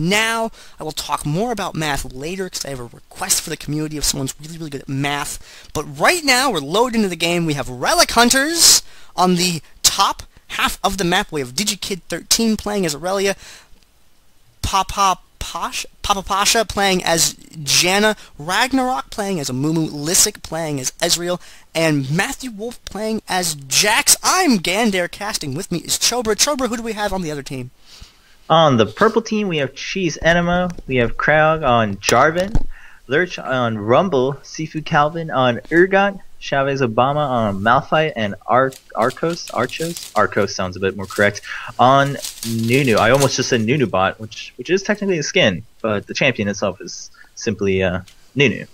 now. I will talk more about math later because I have a request for the community if someone's really good at math. But right now, we're loaded into the game. We have Relic Hunters on the top half of the map. We have DigiKid13 playing as Irelia, papapasha playing as Janna, Ragnaarock playing as Amumu, Lyssic playing as Ezreal, and Matthew Wolf playing as Jax. I'm Gandair, casting with me is Chobra. Chobra, who do we have on the other team? On the purple team, we have Cheese Enema, we have Kraogg on Jarvan, Lerch on Rumble, SifuCalvin on Urgot, Chavez Obama on Malphite, and Archos sounds a bit more correct, on Nunu. I almost just said Nunu bot, which is technically a skin, but the champion itself is simply Nunu.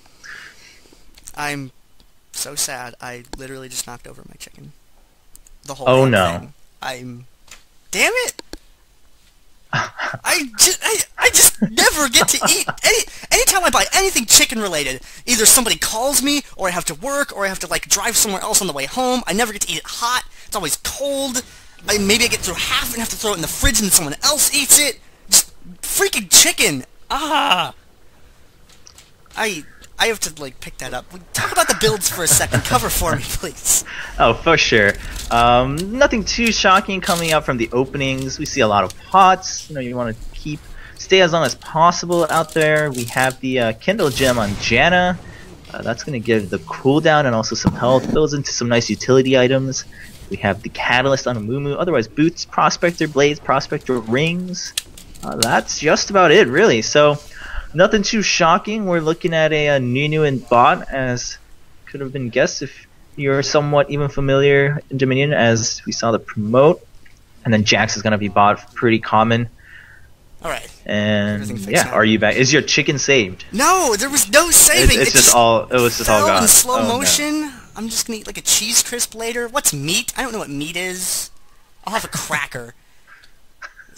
I'm so sad. I literally just knocked over my chicken. The whole thing. Damn it! I just never get to eat anytime I buy anything chicken related. Either somebody calls me, or I have to work, or I have to like drive somewhere else on the way home. I never get to eat it hot. It's always cold. Maybe I get through half and have to throw it in the fridge and someone else eats it. Just freaking chicken. I have to like pick that up. Talk about the builds for a second. Cover for me, please. Oh, for sure. Nothing too shocking coming up from the openings. We see a lot of pots. You want to stay as long as possible out there. We have the Kindle gem on Janna. That's going to give the cooldown and also some health. Builds into some nice utility items. We have the catalyst on Amumu. Otherwise, boots, prospector, blades, prospector, rings. That's just about it, really. So nothing too shocking. We're looking at a Nunu and bot, as could have been guessed if you're somewhat even familiar in Dominion, as we saw the promote. And then Jax is going to be bot, pretty common. Alright. And yeah, are you back? Is your chicken saved? No, there was no saving. It was just all gone. In slow motion. No. I'm just going to eat like a cheese crisp later. What's meat? I don't know what meat is. I'll have a cracker.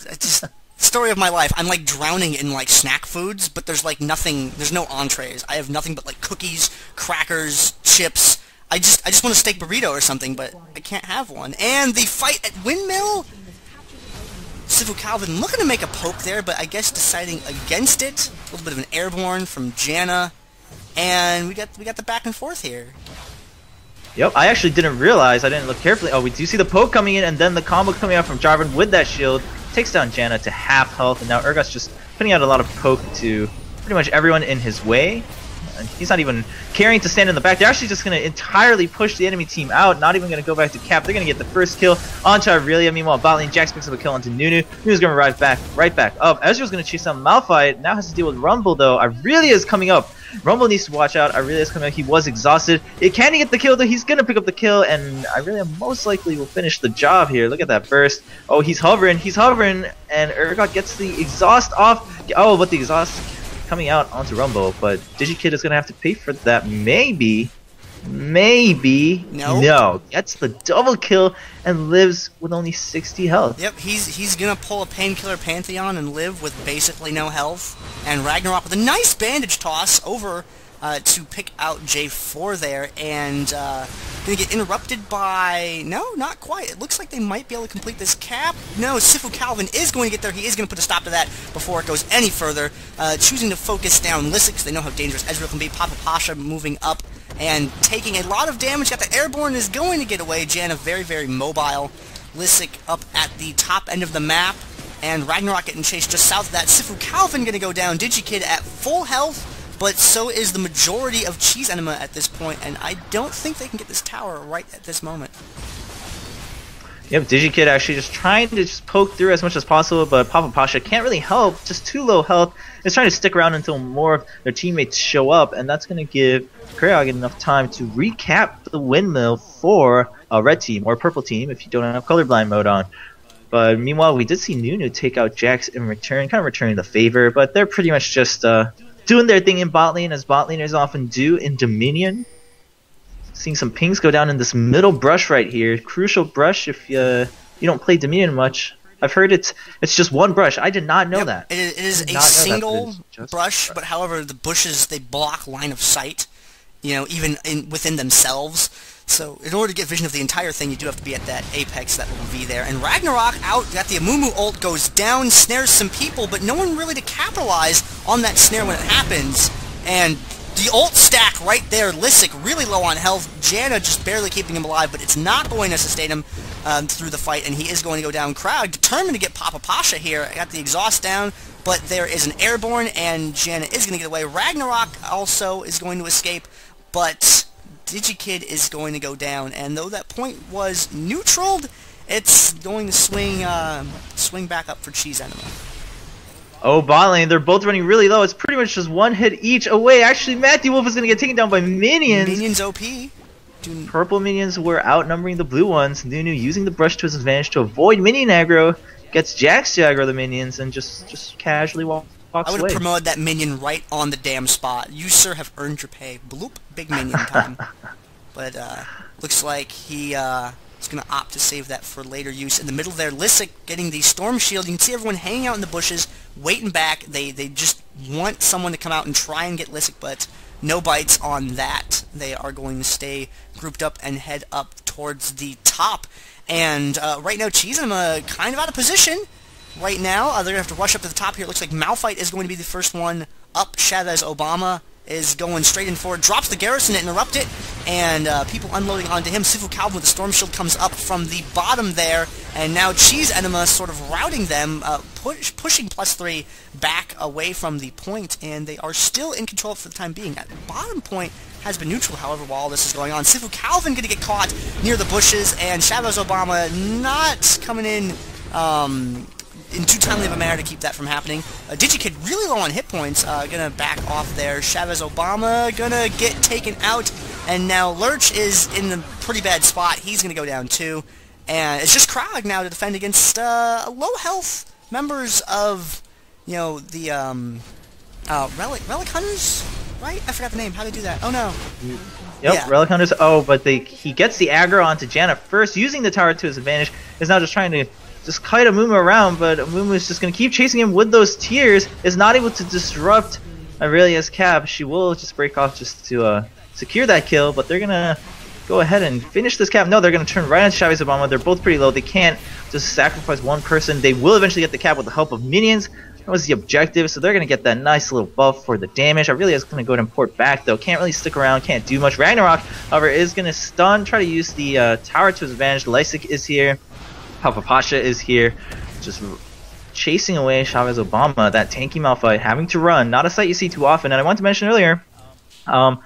It's just story of my life. I'm like drowning in like snack foods, but there's like nothing. There's no entrees. I have nothing but like cookies, crackers, chips. I just want a steak burrito or something, but I can't have one. And the fight at Windmill. SifuCalvin looking to make a poke there, but I guess deciding against it. A little bit of an airborne from Janna, and we got the back and forth here. Yep, I actually didn't realize. I didn't look carefully. Oh, we do see the poke coming in, and then the combo coming out from Jarvan with that shield. Takes down Janna to half health, and now Urgot's just putting out a lot of poke to pretty much everyone in his way. And he's not even caring to stand in the back. They're actually just going to entirely push the enemy team out, not even going to go back to cap. They're going to get the first kill onto Irelia. Meanwhile, bot lane, Jax picks up a kill onto Nunu. Nunu's going to right back up. Ezreal's going to chase down Malphite. Now has to deal with Rumble, though. Irelia is coming up. Rumble needs to watch out. Irelia is coming up. He was exhausted. Can he get the kill, though? He's going to pick up the kill, and Irelia most likely will finish the job here. Look at that burst. Oh, he's hovering, and Urgot gets the exhaust off. Oh, but the exhaust coming out onto Rumble, but DigiKid is going to have to pay for that. Maybe. No. Gets the double kill and lives with only 60 health. Yep, he's going to pull a Painkiller Pantheon and live with basically no health. And Ragnaarock with a nice bandage toss over to pick out J4 there, and going to get interrupted by... No, not quite. It looks like they might be able to complete this cap. No, SifuCalvin is going to get there. He is going to put a stop to that before it goes any further. Choosing to focus down Lyssic because they know how dangerous Ezreal can be. papapasha moving up and taking a lot of damage. Got the airborne, is going to get away. Janna very mobile. Lyssic up at the top end of the map, and Ragnaarock getting chased just south of that. SifuCalvin going to go down. DigiKid at full health, but so is the majority of Cheese Enema at this point, and I don't think they can get this tower right at this moment. Yep, DigiKid actually just trying to poke through as much as possible, but papapasha can't really help, just too low health. He's trying to stick around until more of their teammates show up, and that's going to give Kraogg enough time to recap the windmill for a red team, or purple team if you don't have colorblind mode on. But meanwhile, we did see Nunu take out Jax in return, kind of returning the favor, but they're pretty much just doing their thing in bot lane, as bot laners often do in Dominion. Seeing some pings go down in this middle brush right here. Crucial brush if you don't play Dominion much. I've heard it's just one brush. I did not know that. It is a single brush, but however, the bushes, they block line of sight, even within themselves. So in order to get vision of the entire thing, you do have to be at that apex, that little V there. And Ragnaarock out, got the Amumu ult, goes down, snares some people, but no one really to capitalize on that snare when it happens. And the ult stack right there, Lyssic really low on health, Janna just barely keeping him alive, but it's not going to sustain him through the fight, and he is going to go down. Kraogg determined to get papapasha here, got the exhaust down, but there is an airborne, and Janna is going to get away. Ragnaarock also is going to escape, but DigiKid is going to go down, and though that point was neutraled, it's going to swing back up for Cheese Enema. Oh, bot lane, they're both running really low. It's pretty much just one hit each away. Actually, Matthew Wolf is going to get taken down by minions. Minions OP. Purple minions were outnumbering the blue ones. Nunu using the brush to his advantage to avoid minion aggro. Gets Jax to aggro the minions and just casually walks away. I would have promoted that minion right on the damn spot. You, sir, have earned your pay. Bloop, big minion time. But looks like he is going to opt to save that for later use. In the middle there, Lyssic getting the Storm Shield. You can see everyone hanging out in the bushes, waiting back. They just want someone to come out and try and get Lyssic, but no bites on that. They are going to stay grouped up and head up towards the top. And right now, Cheese Enema kind of out of position. Right now, they're going to have to rush up to the top here. It looks like Malphite is going to be the first one up. Chavez Obama is going straight in forward, drops the Garrison to interrupt it, and people unloading onto him. SifuCalvin with the Storm Shield comes up from the bottom there, and now Cheese Enema sort of routing them, pushing +3 back away from the point, and they are still in control for the time being. That bottom point has been neutral, however, while all this is going on. SifuCalvin going to get caught near the bushes, and Chavez Obama not coming in too timely of a manner to keep that from happening. DigiKid really low on hit points, gonna back off there. Chavez Obama gonna get taken out, and now Lerch is in a pretty bad spot. He's gonna go down too, and it's just Kraogg now to defend against low health members of, you know, the Relic Hunters, right? I forgot the name. How do they do that? Oh no. Yep, yeah. Relic Hunters. Oh, but he gets the aggro onto Janna first, using the tower to his advantage. Is now just trying to just kite Amumu around, but Amumu is just going to keep chasing him with those tears. Is not able to disrupt Irelia's cap. She will just break off just to secure that kill, but they're going to go ahead and finish this cap. No, they're going to turn right on Chavez Obama. They're both pretty low. They can't just sacrifice one person. They will eventually get the cap with the help of minions. That was the objective, so they're going to get that nice little buff for the damage. Irelia is going to go ahead and port back, though. Can't really stick around, can't do much. Ragnaarock, however, is going to stun, try to use the tower to his advantage. Lyssic is here. papapasha is here, just chasing away Chavez Obama, that tanky Malphite, having to run. Not a sight you see too often. And I want to mention earlier, you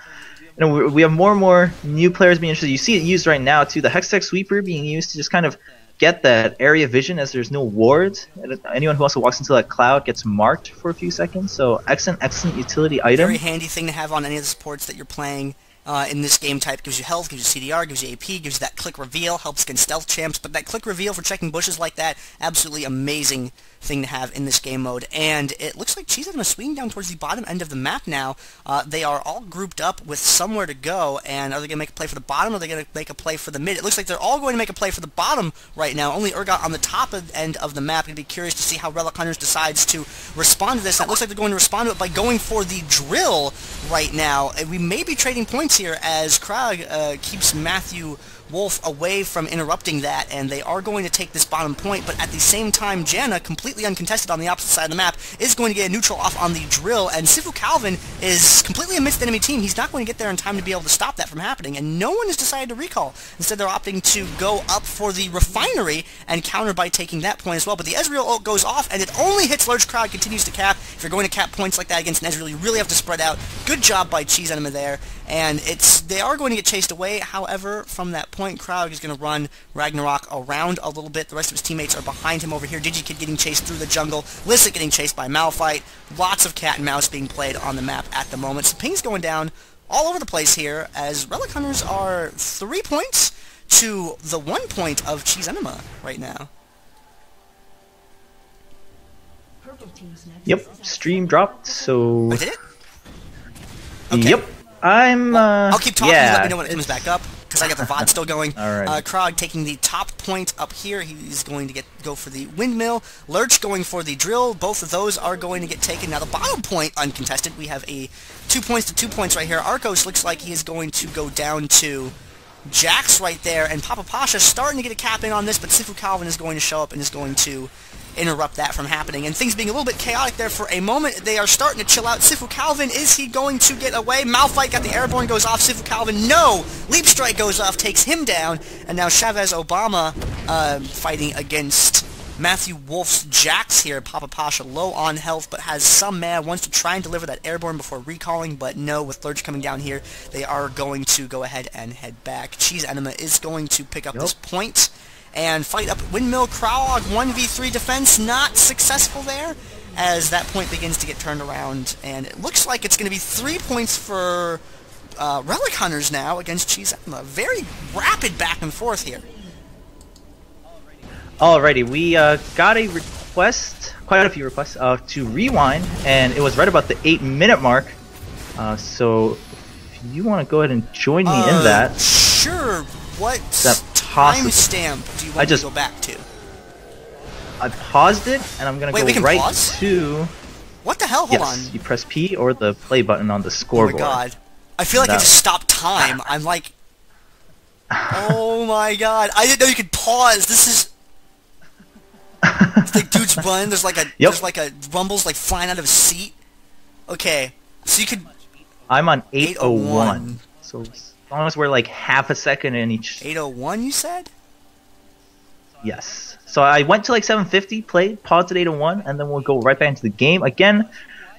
know, we have more and more new players being interested. You see it used right now too. The Hextech Sweeper being used to just kind of get that area vision as there's no wards. Anyone who also walks into that cloud gets marked for a few seconds. So excellent utility item. Very handy thing to have on any of the supports that you're playing. In this game type. Gives you health, gives you CDR, gives you AP, gives you that click reveal, helps against stealth champs, but that click reveal for checking bushes like that, absolutely amazing thing to have in this game mode. And it looks like Cheese Enema swinging down towards the bottom end of the map now. They are all grouped up with somewhere to go, and are they going to make a play for the bottom, or are they going to make a play for the mid? It looks like they're all going to make a play for the bottom right now. Only Urgot on the top end of the map. Going to be curious to see how Relic Hunters decides to respond to this. And it looks like they're going to respond to it by going for the drill right now. And we may be trading points here as Kraogg keeps Matthew Wolf away from interrupting that, and they are going to take this bottom point, but at the same time, Janna, completely uncontested on the opposite side of the map, is going to get a neutral off on the drill, and SifuCalvin is completely amidst the enemy team. He's not going to get there in time to be able to stop that from happening, and no one has decided to recall. Instead, they're opting to go up for the refinery and counter by taking that point as well, but the Ezreal ult goes off, and it only hits Lerch. Kraogg continues to cap. If you're going to cap points like that against an Ezreal, you really have to spread out. Good job by Cheese Enema there, and they are going to get chased away. However, from that point, Kraogg is going to run Ragnaarock around a little bit. The rest of his teammates are behind him over here. DigiKid getting chased through the jungle. Lyssic getting chased by Malphite. Lots of cat and mouse being played on the map at the moment. So ping's going down all over the place here as Relic Hunters are 3 points to the 1 point of Cheese Enema right now. Yep, stream dropped, so... Oh, did it? Okay. Yep. I'll keep talking, yeah, let me know when it comes back up, because I got the VOD still going. Alright. Kraogg taking the top point up here. He's going to go for the windmill. Lerch going for the drill. Both of those are going to get taken. Now the bottom point uncontested. We have a 2 points to 2 points right here. Archos looks like he is going to go down to Jax right there, and papapasha starting to get a cap in on this, but SifuCalvin is going to show up and is going to interrupt that from happening. And things being a little bit chaotic there for a moment, they are starting to chill out. SifuCalvin, is he going to get away? Malphite got the airborne, goes off. SifuCalvin, no! Leap Strike goes off, takes him down, and now Chavez Obama fighting against Matthew Wolf's Jax here. papapasha low on health, but has some mana, wants to try and deliver that airborne before recalling, but no, with Lerch coming down here, they are going to go ahead and head back. Cheese Enema is going to pick up this point and fight up Windmill. Kraogg 1v3 defense, not successful there, as that point begins to get turned around, and it looks like it's going to be 3 points for Relic Hunters now against Cheese Enema. Very rapid back and forth here. Alrighty, we got a request, quite a few requests, to rewind, and it was right about the 8-minute mark. So if you want to go ahead and join me in that. Sure. What timestamp do you want me to go back to? I paused it, and I'm going to go right pause? to... What the hell? Hold on. You press P or the play button on the scoreboard. Oh my god. I feel like I just stopped time. I'm like... Oh my god. I didn't know you could pause. This is... It's like dudes run. There's like a there's like a rumbles like flying out of a seat. Okay, so you could. I'm on 8:01. So as long as we're like half a second in each. 8:01, you said? Yes. So I went to like 7:50, played, paused at 8:01, and then we'll go right back into the game again.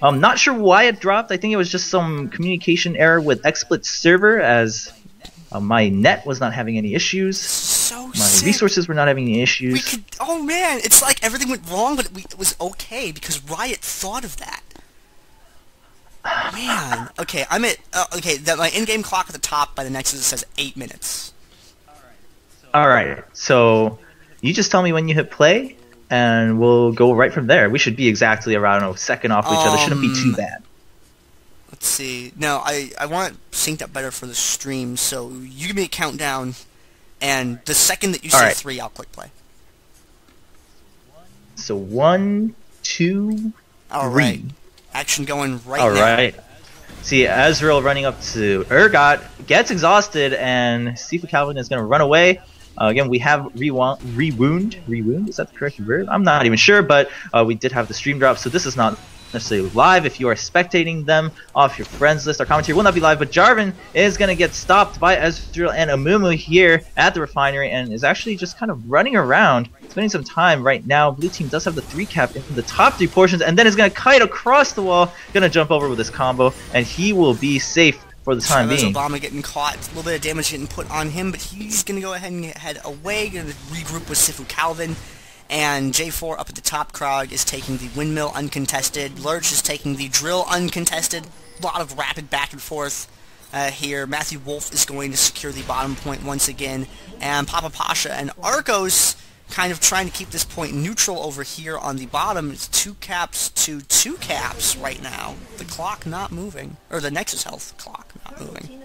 I'm not sure why it dropped. I think it was just some communication error with XSplit server, as my net was not having any issues. My resources were not having any issues. We could. Oh man, it's like everything went wrong, but it was okay because Riot thought of that. Man. Okay, I'm at. Okay, my in-game clock at the top by the Nexus says 8 minutes. Alright, so you just tell me when you hit play, and we'll go right from there. We should be exactly around a second off each other. Shouldn't be too bad. Let's see. No, I want it synced up better for the stream, so you give me a countdown, and the second that you say 3, I'll click play. So 1, 2, 3. Alright. Action going right now. Alright. See, Ezreal running up to Urgot, gets exhausted, and SifuCalvin is going to run away. Again, we have rewound. Is that the correct verb? I'm not even sure, but we did have the stream drop, so this is not necessarily live. If you are spectating them off your friends list, our commentary will not be live, but Jarvan is going to get stopped by Ezreal and Amumu here at the refinery, and is actually just kind of running around, spending some time right now. Blue team does have the 3 cap in the top 3 portions, and then is going to kite across the wall, going to jump over with this combo, and he will be safe for the time being. Obama getting caught, a little bit of damage getting put on him, but he's going to go ahead and head away, going to regroup with SifuCalvin. And J4 up at the top. Kraogg is taking the windmill uncontested. Lerch is taking the drill uncontested. A lot of rapid back and forth here. Matthew Wolf is going to secure the bottom point once again. And papapasha and Archos kind of trying to keep this point neutral over here on the bottom. It's 2 caps to 2 caps right now. The clock not moving. Or the Nexus health clock not moving.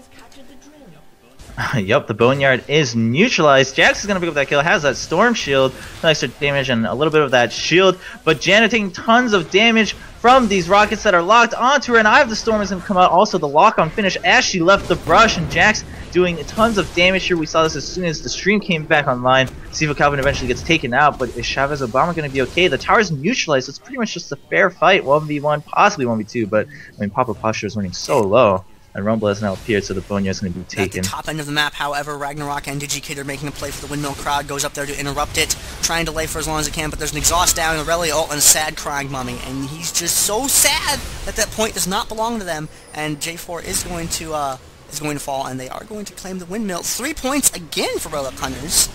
Yup, the Boneyard is neutralized. Jax is going to pick up that kill, has that Storm Shield, extra damage and a little bit of that shield, but Janna taking tons of damage from these rockets that are locked onto her, and Eye of the Storm is going to come out. Also the lock-on finish as she left the brush, and Jax doing tons of damage here. We saw this as soon as the stream came back online. SifuCalvin eventually gets taken out, but is Chavez Obama going to be okay? The tower's neutralized, so it's pretty much just a fair fight, 1v1, possibly 1v2, but I mean, papapasha is running so low. And Rumble has now appeared, so the Boneyard is going to be taken. At the top end of the map, however, Ragnaarock and DigiKid are making a play for the windmill. Kraogg goes up there to interrupt it, trying to delay for as long as he can, but there's an exhaust down, and Irelia ult, and a sad Kraogg mummy, and he's just so sad that that point does not belong to them, and J4 is going to fall, and they are going to claim the windmill. 3 points again for Relic Hunters.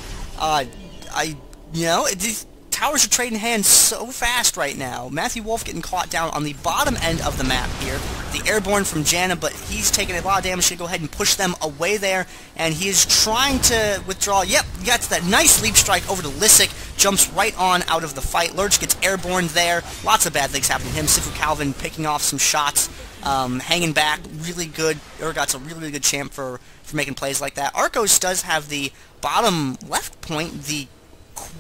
These towers are trading hands so fast right now. Matthew Wolf getting caught down on the bottom end of the map here. The airborne from Janna, but he's taking a lot of damage. Should go ahead and push them away there, and he is trying to withdraw. Yep, gets that nice leap strike over to Lyssic. Jumps right on out of the fight. Lerch gets airborne there. Lots of bad things happening to him. SifuCalvin picking off some shots, hanging back. Really good. Urgot's a really good champ for making plays like that. Archos does have the bottom left point, the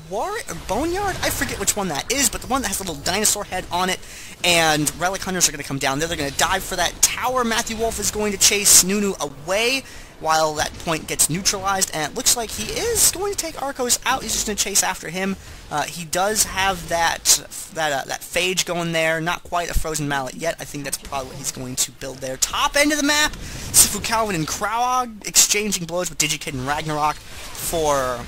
Boneyard? I forget which one that is, but the one that has a little dinosaur head on it, and Relic Hunters are going to come down there. They're going to dive for that tower. Matthew Wolf is going to chase Nunu away, while that point gets neutralized, and it looks like he is going to take Archos out. He's just going to chase after him. He does have that Phage going there, not quite a Frozen Mallet yet. I think that's probably what he's going to build there. Top end of the map, SifuCalvin and Kraogg exchanging blows with DigiKid and Ragnaarock for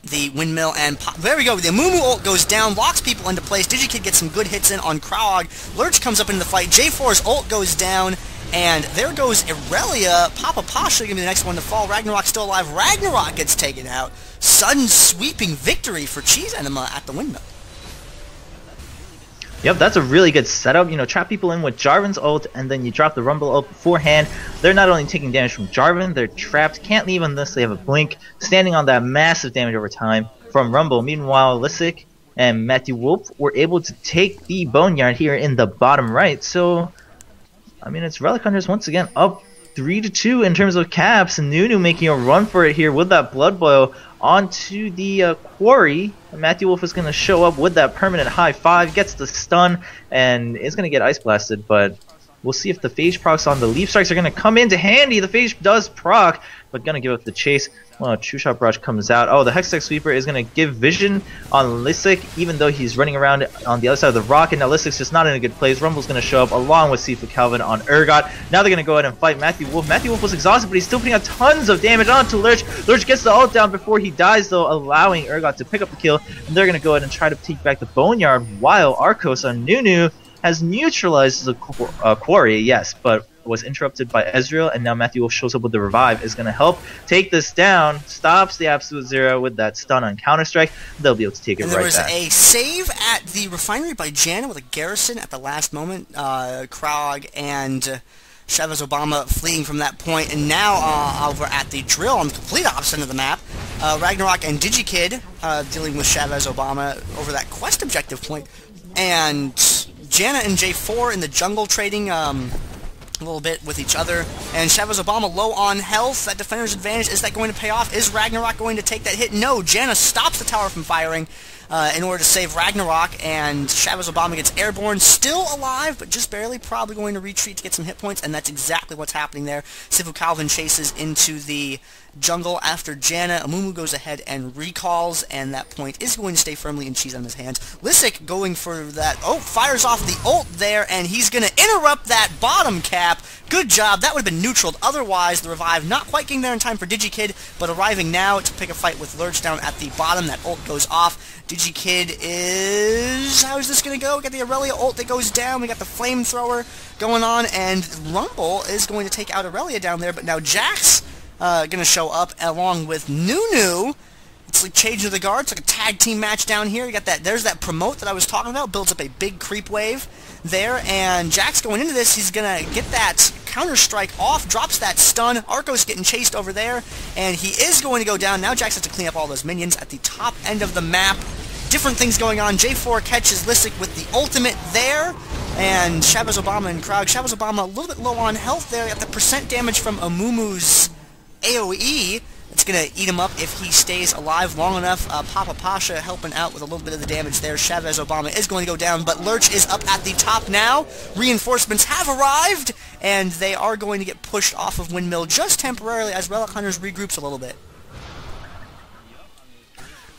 the windmill, and there we go. The Amumu ult goes down, locks people into place. DigiKid gets some good hits in on Kraogg. Lerch comes up into the fight. J4's ult goes down, and there goes Irelia. papapasha gonna be the next one to fall. Ragnaarock still alive. Ragnaarock gets taken out. Sudden sweeping victory for Cheese Enema at the windmill. Yep, that's a really good setup. You know, trap people in with Jarvan's ult, and then you drop the Rumble ult beforehand. They're not only taking damage from Jarvan, they're trapped, can't leave unless they have a blink, standing on that massive damage over time from Rumble. Meanwhile, Lyssic and Matthew Wolf were able to take the Boneyard here in the bottom right. So, I mean, it's Relic Hunters once again up 3-2 in terms of caps, and Nunu making a run for it here with that Blood Boil onto the quarry. Matthew Wolf is going to show up with that permanent high 5, gets the stun, and is going to get Ice Blasted, but we'll see if the Phage procs on the Leaf Strikes are going to come into handy. The Phage does proc, but going to give up the chase. Well, True Shot Barrage comes out. Oh, the Hextech Sweeper is going to give vision on Lyssic, even though he's running around on the other side of the rock, and now Lysic's just not in a good place. Rumble's going to show up along with SifuCalvin on Urgot. Now they're going to go ahead and fight Matthew Wolf. Matthew Wolf was exhausted, but he's still putting out tons of damage onto Lerch. Lerch gets the ult down before he dies, though, allowing Urgot to pick up the kill, and they're going to go ahead and try to take back the Boneyard, while Archos on Nunu has neutralized the quarry, yes, but was interrupted by Ezreal, and now Matthew Wolf shows up with the Revive, is going to help take this down, stops the Absolute Zero with that stun on Counter-Strike. They'll be able to take it right back. There was a save at the refinery by Janna with a Garrison at the last moment. Kraogg and Chavez Obama fleeing from that point, and now over at the drill on the complete opposite end of the map, Ragnaarock and DigiKid dealing with Chavez Obama over that quest objective point, and Janna and J4 in the jungle trading a little bit with each other, and Chavez Obama low on health. That defender's advantage, is that going to pay off? Is Ragnaarock going to take that hit? No, Janna stops the tower from firing in order to save Ragnaarock, and Chavez Obama gets airborne, still alive, but just barely, probably going to retreat to get some hit points, and that's exactly what's happening there. SifuCalvin chases into the jungle after Janna. Amumu goes ahead and recalls, and that point is going to stay firmly in Cheese Enema's hands. Lyssic going for that, fires off the ult there, and he's going to interrupt that bottom cap. Good job, that would have been neutraled. Otherwise, the Revive not quite getting there in time for DigiKid, but arriving now to pick a fight with Lerch down at the bottom. That ult goes off. DigiKid is... how is this going to go? We got the Irelia ult that goes down. We got the flamethrower going on, and Rumble is going to take out Irelia down there, but now Jack's gonna show up along with Nunu. It's like changing the guard. It's like a tag team match down here. You got that. There's that promote that I was talking about. Builds up a big creep wave there, and Jack's going into this. He's gonna get that Counter-Strike off, drops that stun. Archos getting chased over there, and he is going to go down. Now Jax has to clean up all those minions at the top end of the map. Different things going on. J4 catches Lyssic with the ultimate there, and Chavez Obama and Kraogg. Chavez Obama a little bit low on health there. Got the percent damage from Amumu's AoE. It's going to eat him up if he stays alive long enough. papapasha helping out with a little bit of the damage there. Chavez Obama is going to go down, but Lerch is up at the top now. Reinforcements have arrived, and they are going to get pushed off of Windmill just temporarily as Relic Hunters regroups a little bit.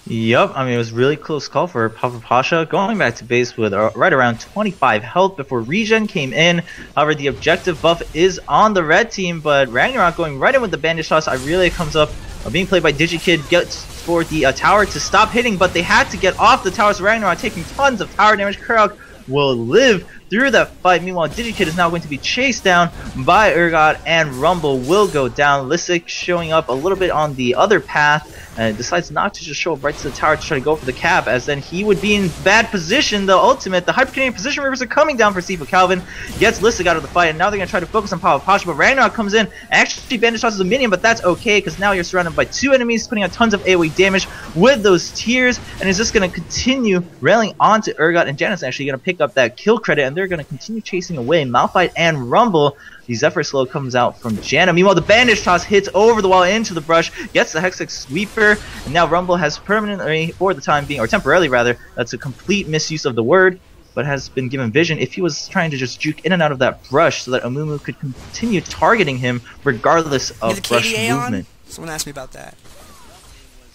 Yup, I mean, it was a really close call for papapasha, going back to base with right around 25 health before regen came in. However, the objective buff is on the red team, but Ragnaarock going right in with the bandage toss. Irelia comes up, being played by DigiKid, gets for the tower to stop hitting, but they had to get off the tower, so Ragnaarock taking tons of tower damage. Kraogg will live through that fight. Meanwhile, DigiKid is now going to be chased down by Urgot, and Rumble will go down. Lyssic showing up a little bit on the other path, and decides not to just show up right to the tower to try to go for the cap, as then he would be in bad position. The ultimate, the Hyper Canadian position rivers are coming down for SifuCalvin, gets Lyssic out of the fight, and now they're going to try to focus on papapasha, but Ragnaarock comes in, actually bandage tosses a minion, but that's okay, because now you're surrounded by two enemies, putting out tons of AoE damage with those tears, and is just going to continue railing onto Urgot, and Janna's actually going to pick up that kill credit, and they're going to continue chasing away Malphite and Rumble. The Zephyr Slow comes out from Janna. Meanwhile, the bandage toss hits over the wall into the brush, gets the Hextech Sweeper, and now Rumble has permanently, for the time being, or temporarily rather, that's a complete misuse of the word, but has been given vision if he was trying to just juke in and out of that brush so that Amumu could continue targeting him regardless of brush movement. Someone asked me about that.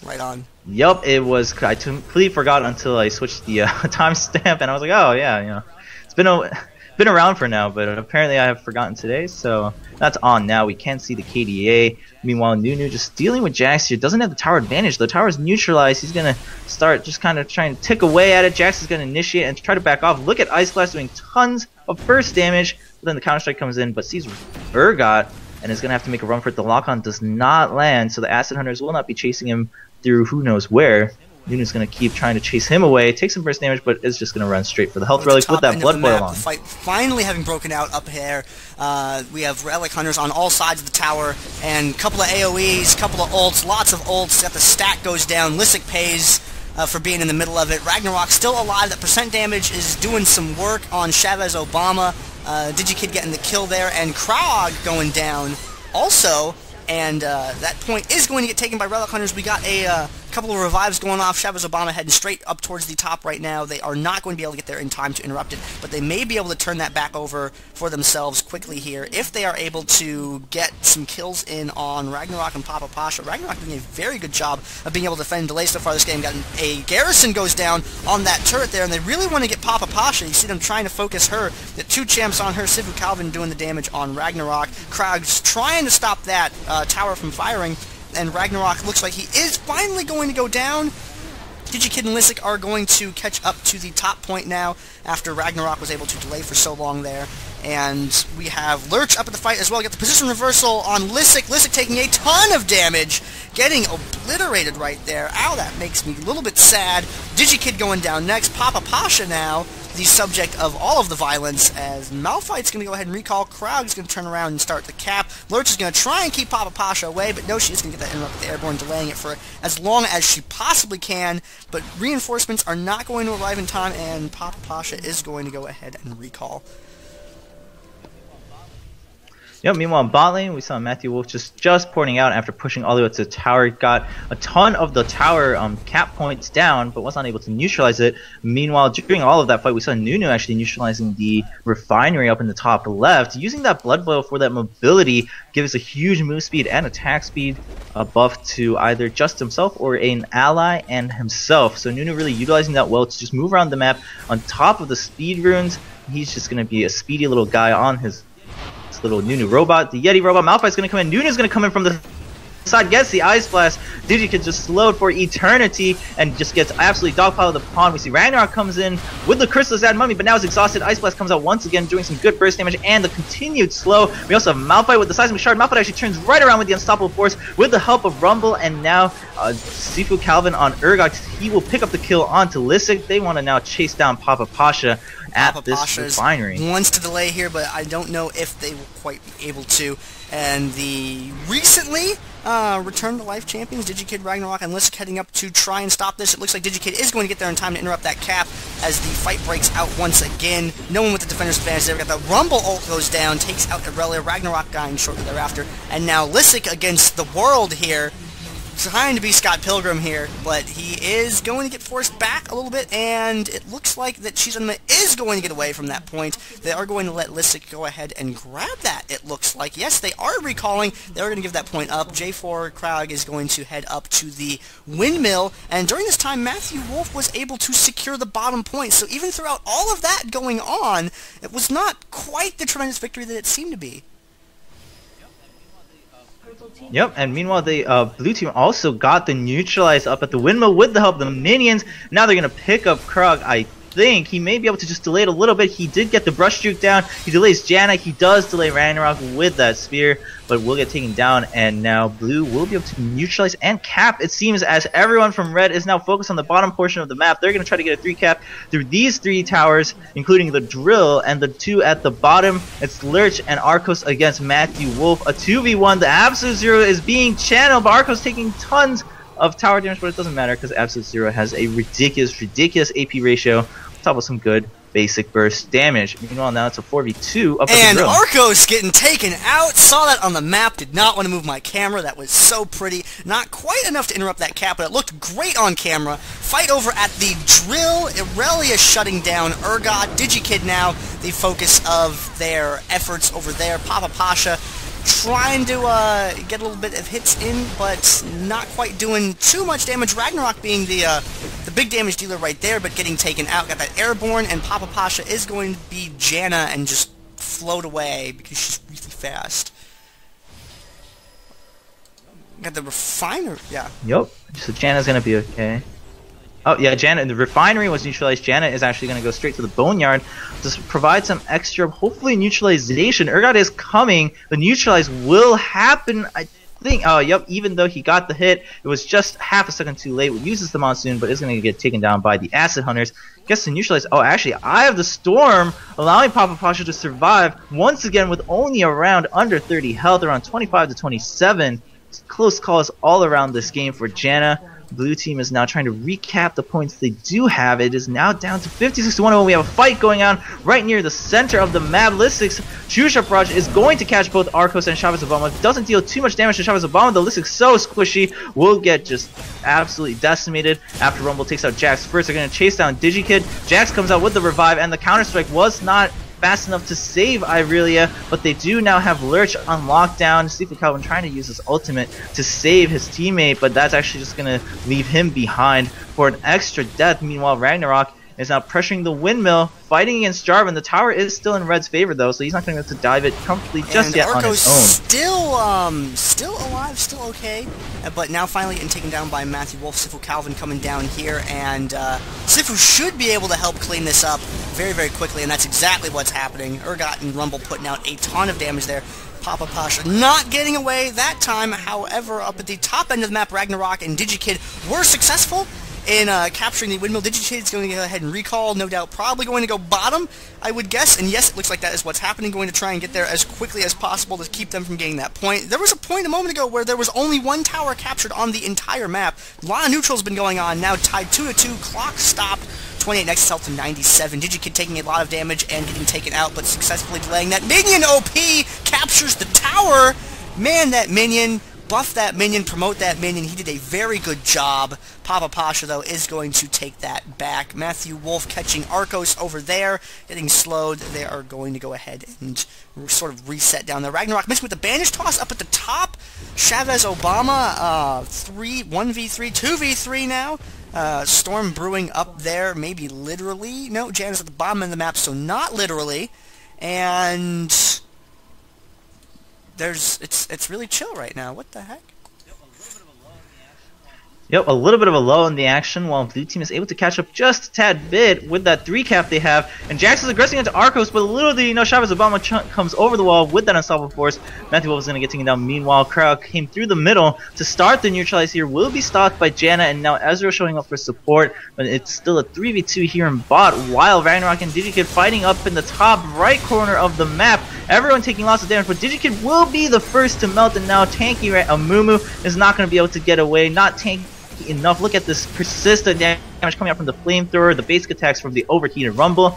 Right on. Yup, it was. I completely forgot until I switched the timestamp, and I was like, oh yeah, you know, it's been around for now, but apparently I have forgotten today, so that's on now. We can't see the KDA. Meanwhile, Nunu just dealing with Jax here. Doesn't have the tower advantage. The tower is neutralized. He's going to start just kind of trying to tick away at it. Jax is going to initiate and try to back off. Look at Ice Blast doing tons of burst damage. But then the Counter-Strike comes in, but sees Urgot and is going to have to make a run for it. The lock-on does not land, so the Acid Hunters will not be chasing him through who knows where. Nunu's going to keep trying to chase him away, take some burst damage, but is just going to run straight for the health relic with that Blood Boil on. The fight finally having broken out up here. We have Relic Hunters on all sides of the tower, and a couple of AoEs, couple of ults, lots of ults. Got the stack goes down. Lyssic pays for being in the middle of it. Ragnaarock still alive. That percent damage is doing some work on Chavez Obama. DigiKid getting the kill there, and Kraogg going down also. And that point is going to get taken by Relic Hunters. We got a couple of revives going off. Chavez Obama heading straight up towards the top right now. They are not going to be able to get there in time to interrupt it, but they may be able to turn that back over for themselves quickly here if they are able to get some kills in on Ragnaarock and papapasha. Ragnaarock doing a very good job of being able to defend delay so far this game. Got a Garrison goes down on that turret there, and they really want to get papapasha. You see them trying to focus her. The two champs on her. SifuCalvin doing the damage on Ragnaarock. Kraugg's trying to stop that tower from firing, and Ragnaarock looks like he is finally going to go down. DigiKid and Lyssic are going to catch up to the top point now after Ragnaarock was able to delay for so long there. And we have Lerch up at the fight as well. Get the position reversal on Lyssic. Lyssic taking a ton of damage, getting obliterated right there. Ow, that makes me a little bit sad. DigiKid going down next. papapasha now, the subject of all of the violence, as Malphite's going to go ahead and recall. Kraogg is going to turn around and start the cap. Lerch is going to try and keep papapasha away, but no, she's going to get that interrupt with the airborne, delaying it for as long as she possibly can. But reinforcements are not going to arrive in time, and papapasha is going to go ahead and recall. Yep, meanwhile in bot lane, we saw Matthew Wolf just porting out after pushing all the way up to the tower. Got a ton of the tower cap points down, but was not able to neutralize it. Meanwhile, during all of that fight, we saw Nunu actually neutralizing the refinery up in the top left. Using that Blood Boil for that mobility gives a huge move speed and attack speed buff to either just himself or an ally and himself. So Nunu really utilizing that well to just move around the map on top of the speed runes. He's just going to be a speedy little guy on his little Nunu robot. The Yeti robot. Malphite's going to come in. Nunu's going to come in from the side. Gets the Ice Blast. DigiKid just slowed for eternity and just gets absolutely dogpiled the pawn. We see Ragnarok comes in with the Crystal's Ad Mummy, but now is exhausted. Ice Blast comes out once again, doing some good burst damage and the continued slow. We also have Malphite with the Seismic Shard. Malphite actually turns right around with the Unstoppable Force with the help of Rumble, and now SifuCalvin on Urgot. He will pick up the kill onto Lyssic. They want to now chase down papapasha at this refinery. Wants to delay here, but I don't know if they will quite be able to. And the recently returned to life champions, DigiKid, Ragnaarock, and Lyssic heading up to try and stop this. It looks like DigiKid is going to get there in time to interrupt that cap as the fight breaks out once again. No one with the defender's advantage there. We got the Rumble ult goes down, takes out Irelia, Ragnaarock dying shortly thereafter. And now Lyssic against the world here. Trying to be Scott Pilgrim here, but he is going to get forced back a little bit, and it looks like that Enema is going to get away from that point. They are going to let Lyssic go ahead and grab that, it looks like. Yes, they are recalling. They are going to give that point up. J4 Kraogg is going to head up to the windmill, and during this time, Matthew Wolf was able to secure the bottom point. So even throughout all of that going on, it was not quite the tremendous victory that it seemed to be. Yep, and meanwhile the blue team also got the neutralize up at the windmill with the help of the minions. Now they're going to pick up Kraogg. I think he may be able to just delay it a little bit. He did get the brush juke down. He delays Janna. He does delay Ragnarok with that spear, but will get taken down, and now blue will be able to neutralize and cap, it seems, as everyone from red is now focused on the bottom portion of the map. They're going to try to get a 3 cap through these 3 towers, including the drill, and the 2 at the bottom. It's Lerch and Archos against Matthew Wolf. A 2v1. The Absolute Zero is being channeled, but Archos taking tons of tower damage, but it doesn't matter because Absolute Zero has a ridiculous AP ratio on top of some good basic burst damage. Meanwhile, now it's a 4v2 up and at the grill. Archos getting taken out. Saw that on the map. Did not want to move my camera. That was so pretty. Not quite enough to interrupt that cap, but it looked great on camera. Fight over at the drill. Irelia shutting down Urgot. DigiKid now the focus of their efforts over there. papapasha trying to get a little bit of hits in, but not quite doing too much damage. Ragnaarock being the big damage dealer right there, but getting taken out. Got that airborne, and papapasha is going to be Janna and just float away because she's really fast. Got the refiner, yeah. Yep, so Janna's going to be okay. Oh, yeah, Janna, the refinery was neutralized. Janna is actually going to go straight to the boneyard to provide some extra, hopefully, neutralization. Urgot is coming. The neutralize will happen, I think. Oh, yep, even though he got the hit, it was just half a second too late. It uses the monsoon, but is going to get taken down by the acid hunters. Gets the neutralize. Oh, actually, Eye of the Storm, allowing papapasha to survive once again with only around under 30 health, around 25 to 27. Close calls all around this game for Janna. Blue team is now trying to recap the points they do have. It is now down to 56 to 1. We have a fight going on right near the center of the map. Lyssic's Shusha Barrage is going to catch both Archos and Chavez Obama. Doesn't deal too much damage to Chavez Obama. The Lyssic so squishy will get just absolutely decimated after Rumble takes out Jax first. They're going to chase down DigiKid. Jax comes out with the revive, and the counter strike was not fast enough to save Irelia, but they do now have Lerch on lockdown. SifuCalvin trying to use his ultimate to save his teammate, but that's actually just going to leave him behind for an extra death. Meanwhile, Ragnaarock is now pressuring the windmill, fighting against Jarvan. The tower is still in Red's favor, though, so he's not going to be able to dive it comfortably just yet on his own. Still alive, still okay, but now finally getting taken down by Matthew Wolf. SifuCalvin coming down here, and Sifu should be able to help clean this up very, very quickly, and that's exactly what's happening. Urgot and Rumble putting out a ton of damage there. papapasha not getting away that time. However, up at the top end of the map, Ragnaarock and DigiKid were successful in capturing the windmill. DigiKid's going to go ahead and recall, no doubt probably going to go bottom, I would guess, and yes, it looks like that is what's happening, going to try and get there as quickly as possible to keep them from getting that point. There was a point a moment ago where there was only one tower captured on the entire map. A lot of neutral's been going on, now tied 2-2, clock stopped, 28 next health to 97. DigiKid taking a lot of damage and getting taken out, but successfully delaying that. Minion OP captures the tower! Man, that minion, buff that minion, promote that minion. He did a very good job. papapasha, though, is going to take that back. Matthew Wolf catching Archos over there, getting slowed. They are going to go ahead and sort of reset down there. Ragnaarock missing with the bandage toss up at the top. Chavez Obama, 1v3, 2v3 now. Storm brewing up there, maybe literally. No, Janna's at the bottom of the map, so not literally. And it's really chill right now. What the heck? Yep, a little bit of a lull in the action while Blue Team is able to catch up just a tad bit with that 3-cap they have. And Jax is aggressing into Archos, but little do you know, Chavez Obama comes over the wall with that unstoppable force. Matthew Wolf is going to get taken down. Meanwhile, Kraogg came through the middle to start the neutralize here. Will be stopped by Janna, and now Ezreal showing up for support. But it's still a 3v2 here in bot, while Ragnaarock and DigiKid fighting up in the top right corner of the map. Everyone taking lots of damage, but DigiKid will be the first to melt, and now tanky Amumu is not going to be able to get away. Not tanky enough. Look at this persistent damage coming out from the flamethrower, the basic attacks from the overheated Rumble,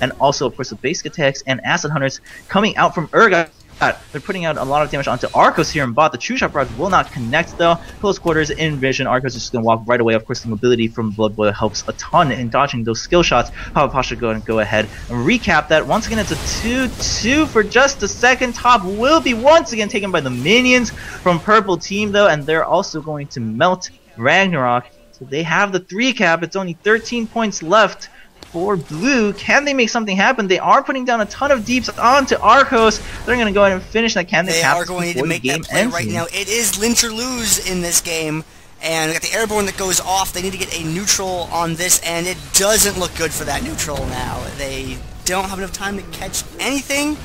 and also, of course, the basic attacks and acid hunters coming out from Urgot. They're putting out a lot of damage onto Archos here in bot. The True Shot Barrage will not connect, though. Close quarters in vision. Archos is just going to walk right away. Of course, the mobility from Blood Boil helps a ton in dodging those skill shots. papapasha go ahead and recap that. Once again, it's a 2-2 for just a second. Top will be once again taken by the minions from Purple Team, though, and they're also going to melt Ragnaarock. So they have the 3-cap. It's only 13 points left for Blue. Can they make something happen? They are putting down a ton of deeps onto Archos. They're going to go ahead and finish that. Can they are going to make that play right now. It is lynch or lose in this game. And we got the airborne that goes off. They need to get a neutral on this, and it doesn't look good for that neutral now. They don't have enough time to catch anything,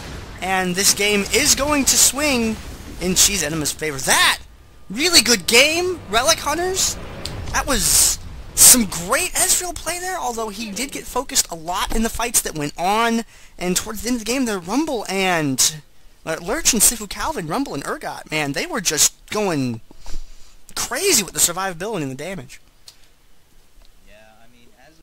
and this game is going to swing in Enema's favor. That really good game, Relic Hunters. That was some great Ezreal play there, although he did get focused a lot in the fights that went on. And towards the end of the game, there Rumble and Lerch and SifuCalvin, Rumble and Urgot, man, they were just going crazy with the survivability and the damage.